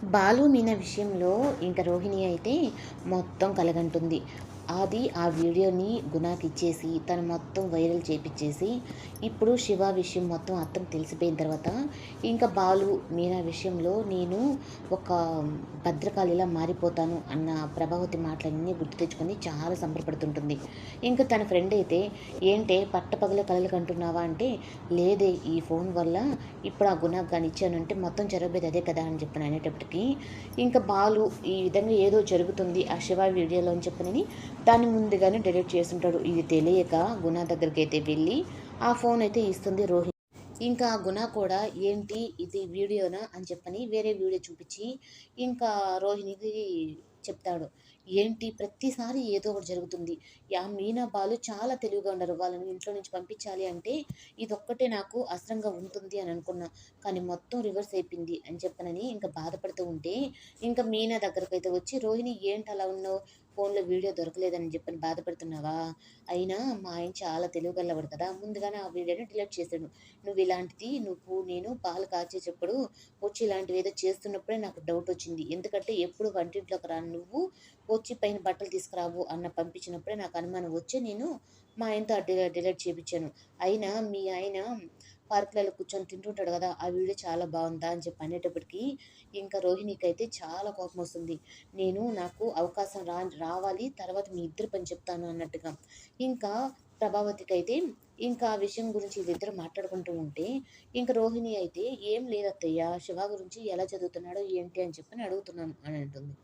బాలు, మీనా విషయంలో ఇంక రోహిణి అయితే మొత్తం కలగంటుంది. అది ఆ వీడియోని గుణాకిచ్చేసి, తను మొత్తం వైరల్ చేపిచ్చేసి, ఇప్పుడు శివ విషయం మొత్తం అత్తకి తెలిసిపోయిన తర్వాత, ఇంక బాలు, మీనా విషయంలో నేను ఒక భద్రకాళిలా మారిపోతాను అన్న ప్రభావతి మాటలన్నీ గుర్తు తెచ్చుకొని చాలా సంబరపడుతుంటుంది. ఇంక తన ఫ్రెండ్ అయితే, "ఏంటే పట్టపగలే కలలు కంటున్నావా?" అంటే, "లేదే ఈ ఫోన్ వల్ల ఇప్పుడు ఆ గుణాకి గాని ఇచ్చానంటే మొత్తం జరగబోయేది అదే కదా!" అని చెప్పని అనేటప్పటికి, ఇంక బాలు ఈ విధంగా ఏదో జరుగుతుంది ఆ శివ వీడియోలో అని చెప్పనని దాన్ని ముందుగానే డిలీట్ చేసుంటాడు. ఇది తెలియక గుణ దగ్గరికైతే వెళ్ళి ఆ ఫోన్ అయితే ఇస్తుంది రోహిణి. ఇంకా గుణ కూడా ఏంటి ఇది వీడియోనా అని చెప్పని వేరే వీడియో చూపించి ఇంకా రోహిణికి చెప్తాడు. ఏంటి ప్రతిసారి ఏదో ఒకటి జరుగుతుంది. మీనా బాలు చాలా తెలివిగా ఉండరు. వాళ్ళని ఇంట్లో నుంచి పంపించాలి అంటే ఇదొక్కటే నాకు అస్త్రంగా ఉంటుంది అని అనుకున్నా. కానీ మొత్తం రివర్స్ అయిపోయింది అని చెప్పనని ఇంకా బాధపడుతూ ఉంటే, ఇంకా మీనా దగ్గరకైతే వచ్చి, "రోహిణి ఏంటి అలా ఉన్నావు? ఫోన్‌లో వీడియో దొరకలేదని చెప్పని బాధపడుతున్నావా? అయినా మా ఆయన చాలా తెలివిగల్లవాడు కదా! ముందుగానే ఆ వీడియోని డిలీట్ చేసాడు. నేను పాలు కాచేటప్పుడు వచ్చి ఇలాంటివేదో చేస్తున్నప్పుడే నాకు డౌటొచ్చింది. ఎందుకంటే ఎప్పుడు వంటింట్లోకి రాను నువ్వు, వచ్చి పైన బట్టలు తీసుకురావు అన్న పంపించినప్పుడే నాకు అనుమానం వచ్చి నేను మా ఆయనతో డిలీట్ చేపిచ్చాను. అయినా మీ ఆయన పార్కులలో కూర్చొని తింటుంటాడు గదా! ఆ వీడియో చాలా బావుందా అని చెప్పి అనేటప్పటికి, ఇంకా రోహిణికైతే చాలా కోపమొస్తుంది. నాకు అవకాశం రావాలి తర్వాత మీ ఇద్దరి పని చెప్తాను అన్నట్టుగా. ఇంకా ప్రభావతికైతే ఇంకా ఆ విషయం గురించి వీళ్ళిద్దరూ మాట్లాడుకుంటూ ఉంటే, ఇంక రోహిణి అయితే, "ఏం లేదత్తయ్య, శివ గురించి ఎలా చదువుతున్నాడో ఏంటి అని చెప్పని అడుగుతున్నాను" అని అంటుంది.